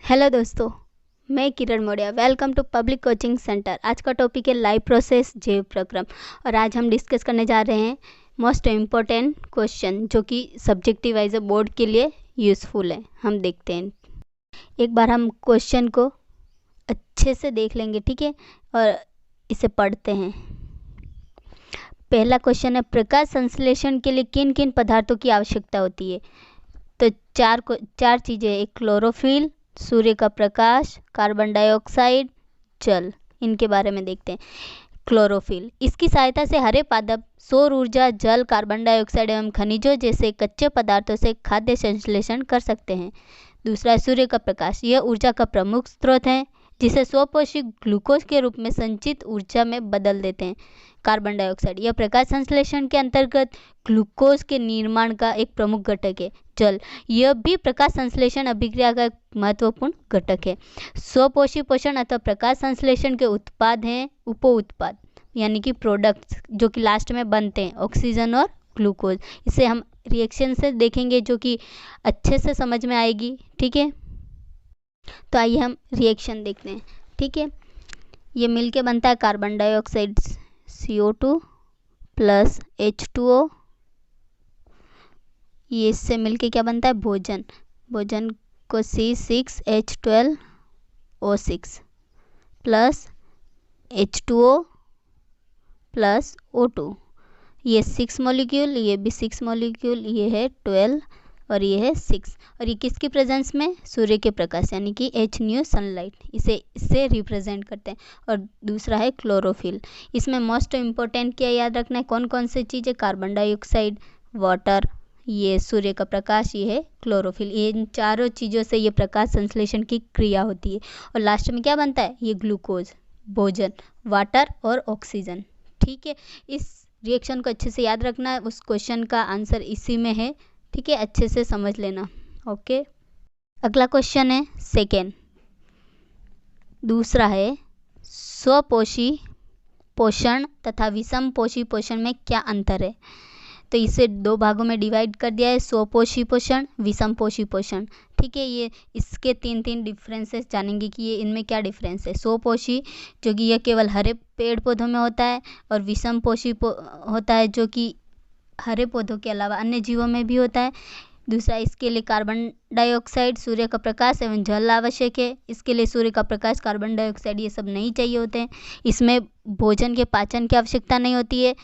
Hello दोस्तों, मैं Kiran Maurya. Welcome to public coaching centre. आज का टॉपिक है लाइव प्रोसेस जैव प्रक्रम और आज हम डिस्कस करने जा रहे हैं मोस्ट इम्पोर्टेंट क्वेश्चन जो कि सब्जेक्टिव वाइज बोर्ड के लिए यूज़फुल है। हम देखते हैं, एक बार हम क्वेश्चन को अच्छे से देख लेंगे, ठीक है, और इसे पढ़ते हैं। पहला क्वेश्चन है, प्रकाश संश्लेषण के लिए किन किन पदार्थों की आवश्यकता होती है? तो चार चीज़ें, एक क्लोरोफिल, सूर्य का प्रकाश, कार्बन डाइऑक्साइड, जल। इनके बारे में देखते हैं। क्लोरोफिल, इसकी सहायता से हरे पादप सौर ऊर्जा, जल, कार्बन डाइऑक्साइड एवं खनिजों जैसे कच्चे पदार्थों से खाद्य संश्लेषण कर सकते हैं। दूसरा है सूर्य का प्रकाश, यह ऊर्जा का प्रमुख स्रोत है जिसे स्वपोषी ग्लूकोज के रूप में संचित ऊर्जा में बदल देते हैं। कार्बन डाइऑक्साइड, यह प्रकाश संश्लेषण के अंतर्गत ग्लूकोज के निर्माण का एक प्रमुख घटक है। जल, यह भी प्रकाश संश्लेषण अभिक्रिया का एक महत्वपूर्ण घटक है। स्वपोषी पोषण अथवा प्रकाश संश्लेषण के उत्पाद हैं उप उत्पाद यानी कि प्रोडक्ट्स जो कि लास्ट में बनते हैं, ऑक्सीजन और ग्लूकोज। इसे हम रिएक्शन से देखेंगे जो कि अच्छे से समझ में आएगी, ठीक है। तो आइए हम रिएक्शन देखते हैं, ठीक है। ये मिलके बनता है carbon dioxide CO2 plus H2O। ये इससे मिलके क्या बनता है? भोजन। भोजन को C6H12O6 plus H2O plus O2। ये 6 मॉलिक्यूल, ये भी 6 मॉलिक्यूल, ये है 12 और ये है 6। और ये किसकी प्रेजेंस में? सूर्य के प्रकाश यानी कि H न्यू सनलाइट, इससे रिप्रेजेंट करते हैं। और दूसरा है क्लोरोफिल। इसमें मोस्ट इम्पोर्टेंट क्या याद रखना है? कौन कौन सी चीज़ें? कार्बन डाइऑक्साइड, वाटर, ये सूर्य का प्रकाश, ये है क्लोरोफिल। ये इन चारों चीज़ों से ये प्रकाश संश्लेषण की क्रिया होती है। और लास्ट में क्या बनता है? ये ग्लूकोज, भोजन, वाटर और ऑक्सीजन, ठीक है। इस रिएक्शन को अच्छे से याद रखना है, उस क्वेश्चन का आंसर इसी में है, ठीक है। अच्छे से समझ लेना, ओके। अगला क्वेश्चन है सेकेंड, दूसरा है स्वपोषी पोषण तथा विषम पोषी पोषण में क्या अंतर है? तो इसे दो भागों में डिवाइड कर दिया है, स्वपोषी पोषण, विषम पोषी पोषण, ठीक है। ये इसके तीन डिफरेंसेस जानेंगे कि ये इनमें क्या डिफरेंस है। स्वपोषी जो कि यह केवल हरे पेड़ पौधों में होता है, और विषम पोषी होता है जो कि हरे पौधों के अलावा अन्य जीवों में भी होता है। दूसरा, इसके लिए कार्बन डाइऑक्साइड, सूर्य का प्रकाश एवं जल आवश्यक है। इसके लिए सूर्य का प्रकाश, कार्बन डाइऑक्साइड ये सब नहीं चाहिए होते हैं। इसमें भोजन के पाचन की आवश्यकता नहीं होती है।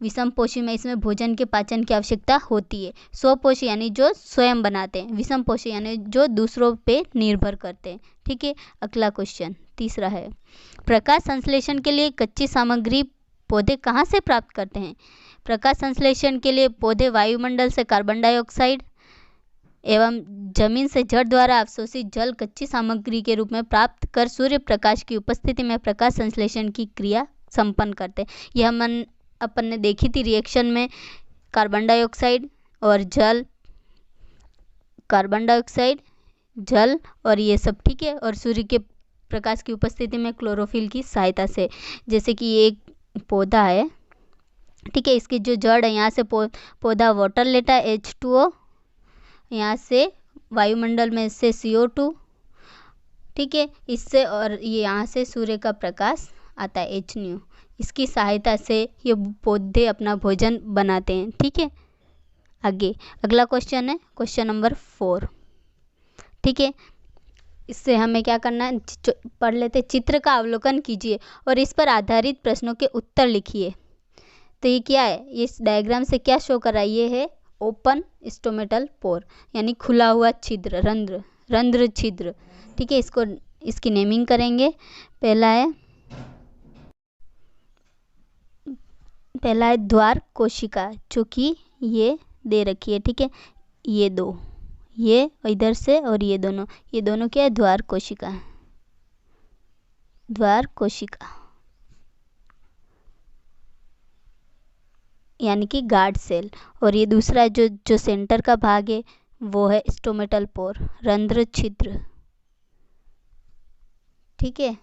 विषम पोषी में इसमें भोजन के पाचन की आवश्यकता होती है। स्वपोषी यानी जो स्वयं बनाते हैं, विषम पोषी यानी जो दूसरों पे निर्भर करते हैं, ठीक है। अगला क्वेश्चन तीसरा है, प्रकाश संश्लेषण के लिए कच्ची सामग्री पौधे कहाँ से प्राप्त करते हैं? प्रकाश संश्लेषण के लिए पौधे वायुमंडल से कार्बन डाइऑक्साइड एवं जमीन से जड़ द्वारा अवशोषित जल कच्ची सामग्री के रूप में प्राप्त कर सूर्य प्रकाश की उपस्थिति में प्रकाश संश्लेषण की क्रिया संपन्न करते हैं। यह अपन ने देखी थी रिएक्शन में, कार्बन डाइऑक्साइड और जल, कार्बन डाइऑक्साइड, जल और ये सब, ठीक है। और सूर्य के प्रकाश की उपस्थिति में क्लोरोफिल की सहायता से, जैसे कि ये एक पौधा है, ठीक है। इसकी जो जड़ है, यहाँ से पौधा वाटर लेता है H2O, यहाँ से वायुमंडल में से CO2, ठीक है, इससे, और ये यहाँ से सूर्य का प्रकाश आता है H न्यू। इसकी सहायता से ये पौधे अपना भोजन बनाते हैं, ठीक है। आगे अगला क्वेश्चन है क्वेश्चन नंबर 4, ठीक है। इससे हमें क्या करना है, पढ़ लेते। चित्र का अवलोकन कीजिए और इस पर आधारित प्रश्नों के उत्तर लिखिए। तो ये क्या है? इस डायग्राम से क्या शो कर रहा है? ये है ओपन स्टोमेटल पोर यानी खुला हुआ छिद्र, रंध्र छिद्र, ठीक है। इसकी नेमिंग करेंगे। पहला है द्वार कोशिका जो कि ये दे रखी है, ठीक है। ये दो, ये इधर से और ये दोनों क्या है? द्वार कोशिका, द्वार कोशिका यानी कि गार्ड सेल। और ये दूसरा जो सेंटर का भाग है वो है स्टोमेटल पोर, रंध्र छिद्र, ठीक है,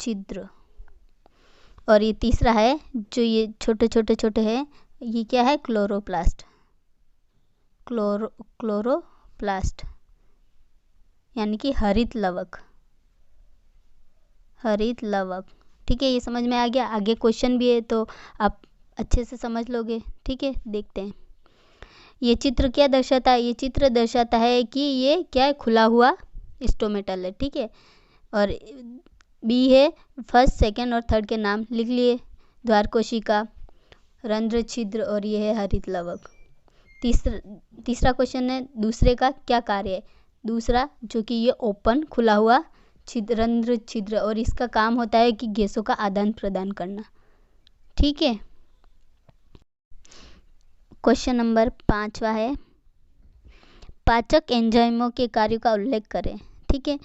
छिद्र। और ये तीसरा है जो ये छोटे हैं, ये क्या है? क्लोरोप्लास्ट, क्लोरोप्लास्ट, यानी कि हरित लवक, हरित लवक। ठीक है, ये समझ में आ गया। आगे क्वेश्चन भी है तो आप अच्छे से समझ लोगे। ठीक है, देखते हैं ये चित्र क्या दर्शाता है। ये चित्र दर्शाता है कि ये क्या है, खुला हुआ स्टोमेटल है। ठीक है, और बी है फर्स्ट, सेकंड और थर्ड के नाम लिख लिए, द्वार कोशिका, रंध्र, छिद्र, और ये है हरित लवक। तीसरा क्वेश्चन है दूसरे का क्या कार्य है। दूसरा जो कि ये ओपन खुला हुआ छिद्र, रंध्र, छिद्र, और इसका काम होता है कि गैसों का आदान प्रदान करना। ठीक है, क्वेश्चन नंबर 5वां है, पाचक एंजाइमों के कार्यों का उल्लेख करें। ठीक है,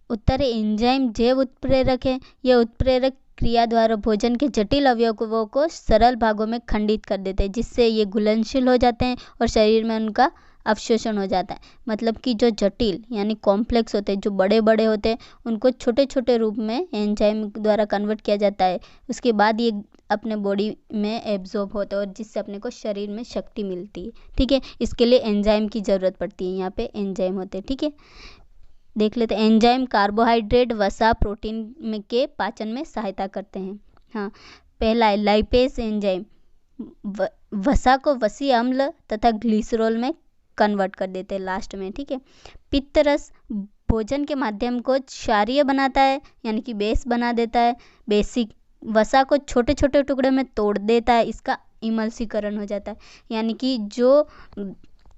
उत्तर है एंजाइम जैव उत्प्रेरक है। यह उत्प्रेरक क्रिया द्वारा भोजन के जटिल अवयवों को सरल भागों में खंडित कर देते हैं, जिससे ये घुलनशील हो जाते हैं और शरीर में उनका अवशोषण हो जाता है। मतलब कि जो जटिल यानी कॉम्प्लेक्स होते हैं, जो बड़े बड़े होते हैं, उनको छोटे छोटे रूप में एंजाइम द्वारा कन्वर्ट किया जाता है। उसके बाद ये अपने बॉडी में एब्जॉर्ब होता है और जिससे अपने को शरीर में शक्ति मिलती है। ठीक है, इसके लिए एंजाइम की ज़रूरत पड़ती है। यहाँ पे एंजाइम होते हैं। ठीक है, देख लेते हैं। एंजाइम कार्बोहाइड्रेट, वसा, प्रोटीन में के पाचन में सहायता करते हैं। हाँ, पहला है लाइपेज एंजाइम, वसा को वसीय अम्ल तथा ग्लिसरॉल में कन्वर्ट कर देते हैं लास्ट में। ठीक है, पित्त रस भोजन के माध्यम को क्षारीय बनाता है, यानी कि बेस बना देता है। बेसिक वसा को छोटे छोटे टुकड़े में तोड़ देता है, इसका इमल्सीकरण हो जाता है। यानी कि जो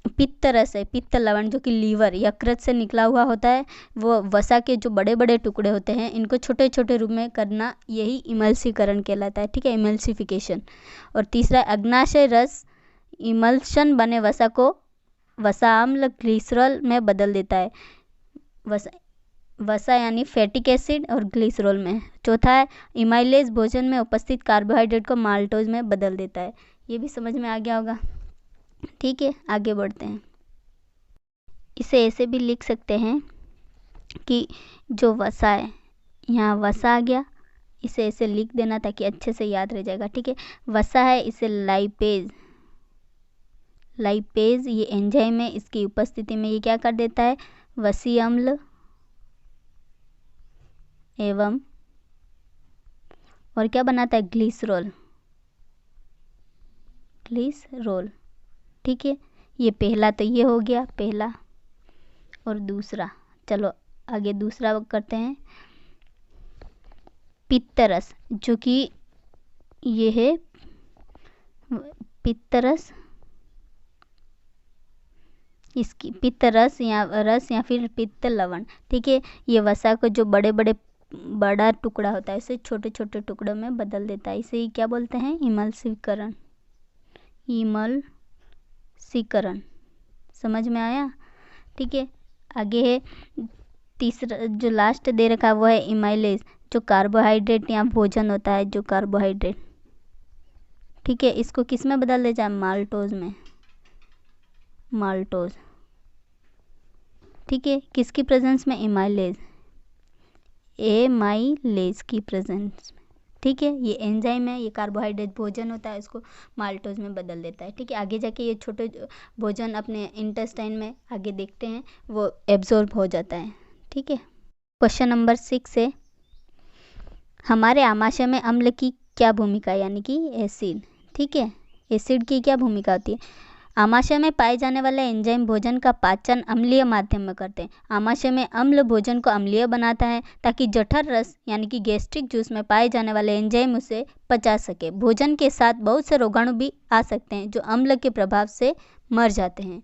पित्त रस है, पित्त लवण जो कि लीवर यकृत से निकला हुआ होता है, वो वसा के जो बड़े बड़े टुकड़े होते हैं, इनको छोटे छोटे रूप में करना, यही इमल्सीकरण कहलाता है। ठीक है, इमल्सिफिकेशन। और तीसरा अग्नाशय रस इमल्शन बने वसा को वसा अम्ल ग्लिसरॉल में बदल देता है। वसा यानी फैटिक एसिड और ग्लिसरॉल में। चौथा है इमाइलेज भोजन में उपस्थित कार्बोहाइड्रेट को माल्टोज में बदल देता है। ये भी समझ में आ गया होगा। ठीक है, आगे बढ़ते हैं। इसे ऐसे भी लिख सकते हैं कि जो वसा है, यहाँ वसा आ गया, इसे ऐसे लिख देना ताकि अच्छे से याद रह जाएगा। ठीक है, वसा है, इसे लाइपेज, लाइपेज ये एंजाइम है, इसकी उपस्थिति में ये क्या कर देता है, वसीय अम्ल एवं और क्या बनाता है, ग्लिसरॉल, ग्लिसरॉल। ठीक है, ये पहला तो ये हो गया पहला। और दूसरा, चलो आगे दूसरा करते हैं। पित्तरस जो कि ये है पित्तरस, इसकी पित्त रस या फिर पित्त लवण। ठीक है, ये वसा को जो बड़ा टुकड़ा होता है, इसे छोटे छोटे टुकड़ों में बदल देता है। इसे क्या बोलते हैं, इमल्सीकरण, इमल्सीकरण। समझ में आया। ठीक है, आगे है तीसरा, जो लास्ट दे रखा है वो है इमाइलेज, जो कार्बोहाइड्रेट या भोजन होता है, जो कार्बोहाइड्रेट। ठीक है, इसको किस में बदल दे जाए, माल्टोज में, माल्टोज। ठीक है, किसकी प्रेजेंस में, इमाइलेज, एमाइलेज की प्रेजेंस में। ठीक है, ये एंजाइम है, ये कार्बोहाइड्रेट भोजन होता है, इसको माल्टोज में बदल देता है। ठीक है, आगे जाके ये छोटे भोजन अपने इंटेस्टाइन में आगे देखते हैं वो एब्जॉर्ब हो जाता है। ठीक है, क्वेश्चन नंबर 6 है, हमारे आमाशय में अम्ल की क्या भूमिका है, यानी कि एसिड। ठीक है, एसिड की क्या भूमिका होती है। आमाशय में पाए जाने वाले एंजाइम भोजन का पाचन अम्लीय माध्यम में करते हैं। आमाशय में अम्ल भोजन को अम्लीय बनाता है ताकि जठर रस यानी कि गैस्ट्रिक जूस में पाए जाने वाले एंजाइम उसे पचा सके। भोजन के साथ बहुत से रोगाणु भी आ सकते हैं जो अम्ल के प्रभाव से मर जाते हैं।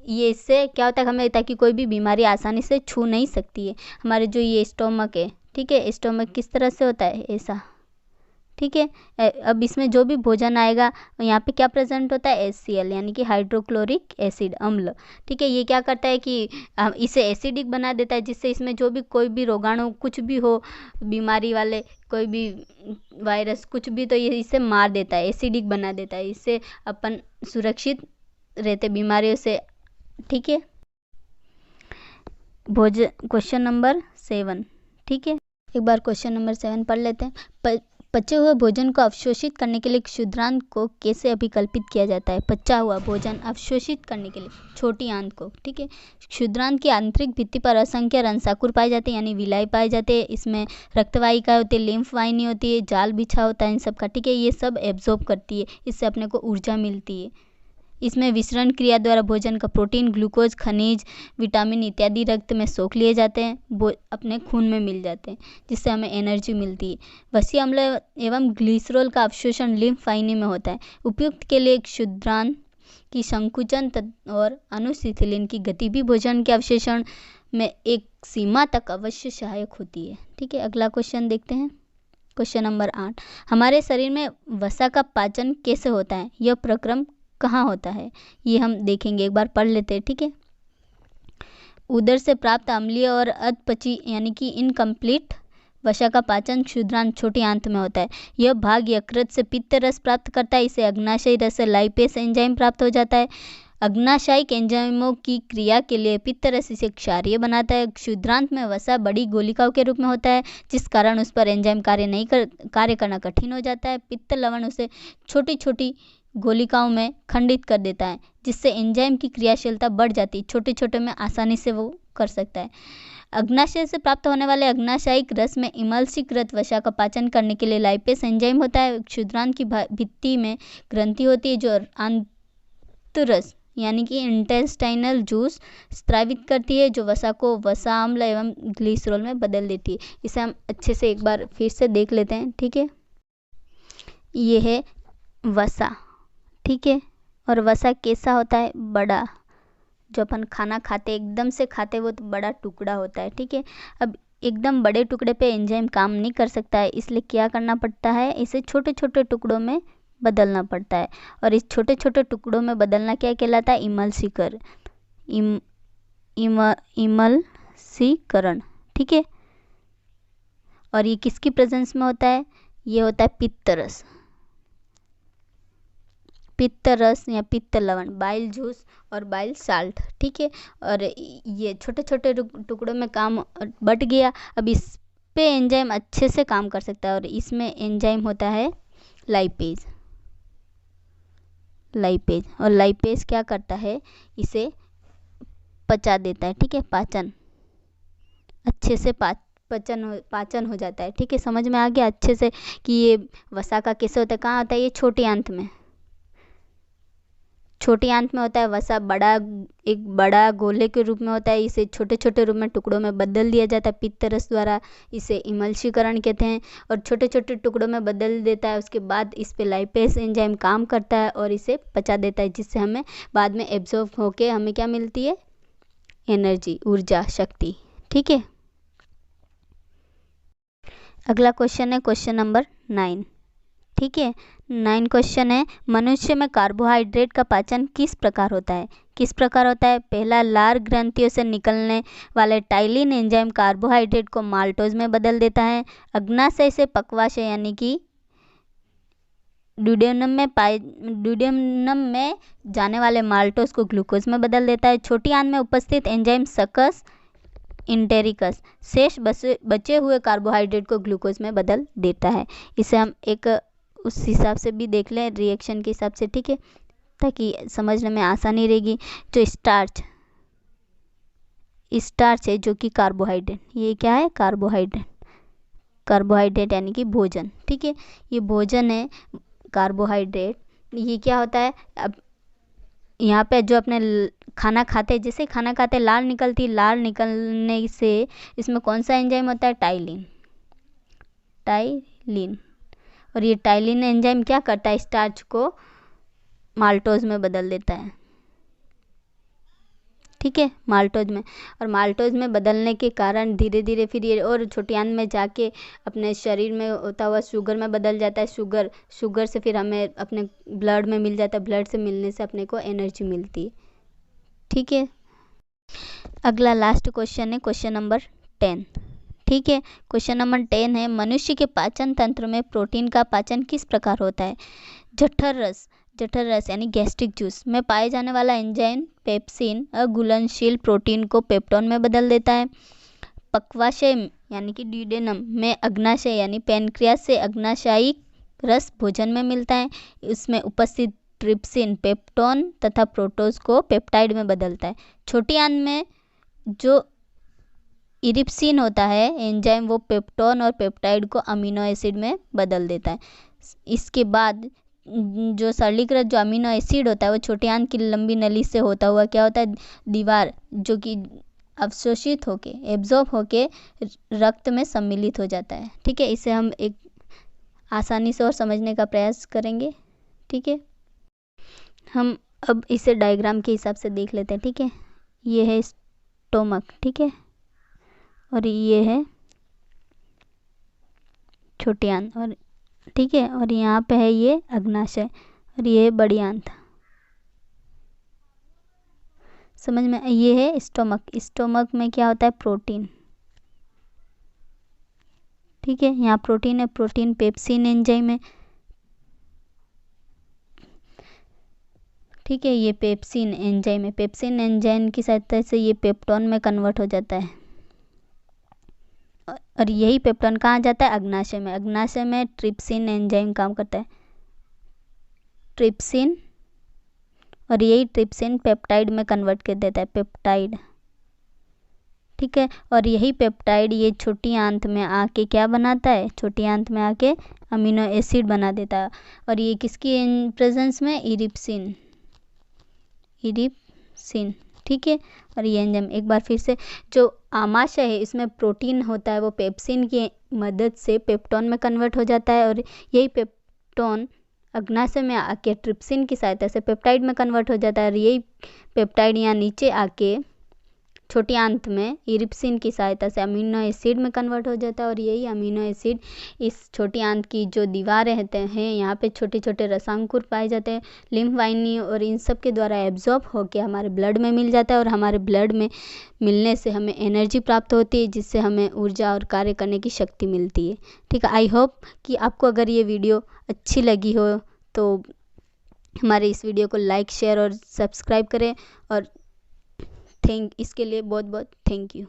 ये इससे क्या होता है, हमें ताकि कोई भी बीमारी आसानी से छू नहीं सकती है। हमारे जो ये स्टोमक है, ठीक है, स्टोमक किस तरह से होता है, ऐसा। ठीक है, अब इसमें जो भी भोजन आएगा यहाँ पे क्या प्रेजेंट होता है, HCl यानी कि हाइड्रोक्लोरिक एसिड, अम्ल। ठीक है, ये क्या करता है कि इसे एसिडिक बना देता है, जिससे इसमें जो भी कोई भी रोगाणु कुछ भी हो, बीमारी वाले कोई भी वायरस कुछ भी, तो ये इसे मार देता है, एसिडिक बना देता है। इससे अपन सुरक्षित रहते बीमारियों से। ठीक है, क्वेश्चन नंबर 7। ठीक है, एक बार क्वेश्चन नंबर 7 पढ़ लेते हैं। पचे हुए भोजन को अवशोषित करने के लिए क्षुद्रांत को कैसे अभिकल्पित किया जाता है? पचा हुआ भोजन अवशोषित करने के लिए छोटी आंत को, ठीक है। क्षुद्रांत की आंतरिक भित्ति पर असंख्य रंसाकुर पाए जाते हैं, यानी विलाई पाए जाते हैं। इसमें रक्तवाहिका होती है, लिम्फ वाहिनी होती है, जाल बिछा होता है इन सब का, ठीक है। ये सब एब्जॉर्ब करती है, इससे अपने को ऊर्जा मिलती है। इसमें विसरण क्रिया द्वारा भोजन का प्रोटीन, ग्लूकोज, खनिज, विटामिन इत्यादि रक्त में सोख लिए जाते हैं, वो अपने खून में मिल जाते हैं, जिससे हमें एनर्जी मिलती है। वसीय अम्ल एवं ग्लिसरॉल का अवशोषण लिम्फ वाहिनी में होता है। उपयुक्त के लिए क्षुद्रांत की संकुचन और अनुशिथिलन की गति भी भोजन के अवशोषण में एक सीमा तक अवश्य सहायक होती है, ठीक है। अगला क्वेश्चन देखते हैं, क्वेश्चन नंबर 8। हमारे शरीर में वसा का पाचन कैसे होता है? यह प्रक्रम कहाँ होता है? ये हम देखेंगे, एक बार पढ़ लेते हैं, ठीक है। उदर से प्राप्त अम्लीय और अधपची यानी कि इनकम्प्लीट वसा का पाचन क्षुद्रांत छोटी आंत में होता है। यह भाग यकृत से पित्त रस प्राप्त करता है, इसे अग्नाशयी रस से लाइपेस एंजाइम प्राप्त हो जाता है। अग्नाशयिक एंजाइमों की क्रिया के लिए पित्त रस इसे क्षारीय बनाता है। क्षुद्रांत में वसा बड़ी गोलिकाओं के रूप में होता है, जिस कारण उस पर एंजाइम कार्य करना कठिन हो जाता है। पित्त लवण उसे छोटी छोटी गोलिकाओं में खंडित कर देता है, जिससे एंजाइम की क्रियाशीलता बढ़ जाती है, छोटे छोटे में आसानी से वो कर सकता है। अग्नाशय से प्राप्त होने वाले अग्नाशयिक रस में इमल्सीकृत वसा का पाचन करने के लिए लाइपेस एंजाइम होता है। क्षुद्रांत की भित्ति में ग्रंथि होती है जो आंतरस यानी कि इंटेस्टाइनल जूस स्रावित करती है, जो वसा को वसा अम्ल एवं ग्लिसरॉल में बदल देती है। इसे हम अच्छे से एक बार फिर से देख लेते हैं, ठीक है। ये है वसा, ठीक है। और वसा कैसा होता है? बड़ा, जो अपन खाना खाते एकदम से खाते वो तो बड़ा टुकड़ा होता है, ठीक है। अब एकदम बड़े टुकड़े पे एंजाइम काम नहीं कर सकता है, इसलिए क्या करना पड़ता है? इसे छोटे छोटे टुकड़ों में बदलना पड़ता है। और इस छोटे छोटे टुकड़ों में बदलना क्या कहलाता है? इमल्सीकरण, ठीक है। और ये किसकी प्रेजेंस में होता है? ये होता है पित्त रस, पित्त रस या पित्त लवण, बाइल जूस और बाइल साल्ट, ठीक है। और ये छोटे छोटे टुकड़ों में काम बट गया। अब इस पे एंजाइम अच्छे से काम कर सकता है, और इसमें एंजाइम होता है लाइपेज। और लाइपेज क्या करता है? इसे पचा देता है, ठीक है। पाचन अच्छे से पाचन हो जाता है, ठीक है। समझ में आ गया अच्छे से कि ये वसा का कैसे होता है? कहाँ होता है? ये छोटी आंत में, छोटी आंत में होता है वसा। एक बड़ा गोले के रूप में होता है, इसे छोटे छोटे रूप में टुकड़ों में बदल दिया जाता है पित्त रस द्वारा, इसे इमल्सीकरण कहते हैं। और छोटे छोटे टुकड़ों में बदल देता है, उसके बाद इस पे लाइपेस एंजाइम काम करता है और इसे पचा देता है, जिससे हमें बाद में एब्जॉर्ब होके हमें क्या मिलती है? एनर्जी, ऊर्जा, शक्ति, ठीक है। अगला क्वेश्चन है क्वेश्चन नंबर 9, ठीक है। 9 क्वेश्चन है, मनुष्य में कार्बोहाइड्रेट का पाचन किस प्रकार होता है? किस प्रकार होता है? पहला, लार ग्रंथियों से निकलने वाले टाइलिन एंजाइम कार्बोहाइड्रेट को माल्टोज में बदल देता है। अग्नाशय से पक्वाशय यानी कि ड्यूडेनम में जाने वाले माल्टोज को ग्लूकोज में बदल देता है। छोटी आंत में उपस्थित एंजाइम सकस इंटेरिकस शेष बचे हुए कार्बोहाइड्रेट को ग्लूकोज में बदल देता है। इसे हम एक उस हिसाब से भी देख लें, रिएक्शन के हिसाब से, ठीक है, ताकि समझने में आसानी रहेगी। जो स्टार्च है जो कि कार्बोहाइड्रेट, ये क्या है? कार्बोहाइड्रेट यानी कि भोजन, ठीक है। ये भोजन है कार्बोहाइड्रेट। ये क्या होता है? अब यहाँ पे जो अपने खाना खाते हैं, जैसे खाना खाते लार निकलती, लार निकलने से इसमें कौन सा एंजाइम होता है? टाइलिन। और ये टाइलिन एंजाइम क्या करता है? स्टार्च को माल्टोज में बदल देता है, ठीक है, माल्टोज में। और माल्टोज में बदलने के कारण धीरे धीरे फिर ये और छोटी आंत में जाके अपने शरीर में होता हुआ शुगर में बदल जाता है। शुगर से फिर हमें अपने ब्लड में मिल जाता है, ब्लड से मिलने से अपने को एनर्जी मिलती है, ठीक है। अगला लास्ट क्वेश्चन है क्वेश्चन नंबर 10, ठीक है। क्वेश्चन नंबर 10 है, मनुष्य के पाचन तंत्र में प्रोटीन का पाचन किस प्रकार होता है? जठर रस यानी गैस्ट्रिक जूस में पाए जाने वाला एंजाइम पेप्सिन अघुलनशील प्रोटीन को पेप्टोन में बदल देता है। पक्वाशय यानी कि ड्यूडेनम में अग्नाशय यानी पैनक्रियास से अग्नाशयिक रस भोजन में मिलता है। इसमें उपस्थित ट्रिप्सिन पेप्टोन तथा प्रोटोज को पेप्टाइड में बदलता है। छोटी आंत में जो इरिप्सिन होता है एंजाइम, वो पेप्टोन और पेप्टाइड को अमीनो एसिड में बदल देता है। इसके बाद जो सरलीकृत जो अमीनो एसिड होता है वो छोटी आंत की लंबी नली से होता हुआ क्या होता है, दीवार, जो कि अवशोषित होके एब्जॉर्ब होके रक्त में सम्मिलित हो जाता है। ठीक है, इसे हम एक आसानी से और समझने का प्रयास करेंगे। ठीक है, हम अब इसे डायग्राम के हिसाब से देख लेते हैं। ठीक है, ये है स्टोमक, ठीक है, और ये है छोटी आंत, और ठीक है, और यहाँ पे है ये अग्नाशय और ये है बड़ी आंत। समझ में? ये है स्टोमक। स्टोमक में क्या होता है, प्रोटीन। ठीक है, यहाँ प्रोटीन है, प्रोटीन पेप्सिन एंजाइम है। ठीक है, ये पेप्सिन एंजाइम है। पेप्सिन एंजाइम की सहायता से ये पेप्टोन में कन्वर्ट हो जाता है और यही पेप्टोन कहाँ जाता है, अग्नाशय में। अग्नाशय में ट्रिप्सिन एंजाइम काम करता है, ट्रिप्सिन, और यही ट्रिप्सिन पेप्टाइड में कन्वर्ट कर देता है, पेप्टाइड। ठीक है, और यही पेप्टाइड ये छोटी आंत में आके क्या बनाता है, छोटी आंत में आके अमीनो एसिड बना देता है। और ये किसकी प्रेजेंस में, इरिप्सिन, इरिप्सिन। ठीक है, और ये एंजाइम एक बार फिर से, जो आमाशय है इसमें प्रोटीन होता है वो पेप्सिन की मदद से पेप्टोन में कन्वर्ट हो जाता है, और यही पेप्टोन अग्नाशय में आके ट्रिप्सिन की सहायता से पेप्टाइड में कन्वर्ट हो जाता है, और यही पेप्टाइड यहाँ नीचे आके छोटी आंत में इरिप्सिन की सहायता से अमीनो एसिड में कन्वर्ट हो जाता है, और यही अमीनो एसिड इस छोटी आंत की जो दीवारें रहते हैं, यहाँ पे छोटे छोटे रसांकुर पाए जाते हैं, लिम्फ वाहिनी, और इन सब के द्वारा एब्जॉर्ब होकर हमारे ब्लड में मिल जाता है, और हमारे ब्लड में मिलने से हमें एनर्जी प्राप्त होती है, जिससे हमें ऊर्जा और कार्य करने की शक्ति मिलती है। ठीक है, आई होप कि आपको अगर ये वीडियो अच्छी लगी हो तो हमारे इस वीडियो को लाइक, शेयर और सब्सक्राइब करें, और इसके लिए बहुत बहुत थैंक यू।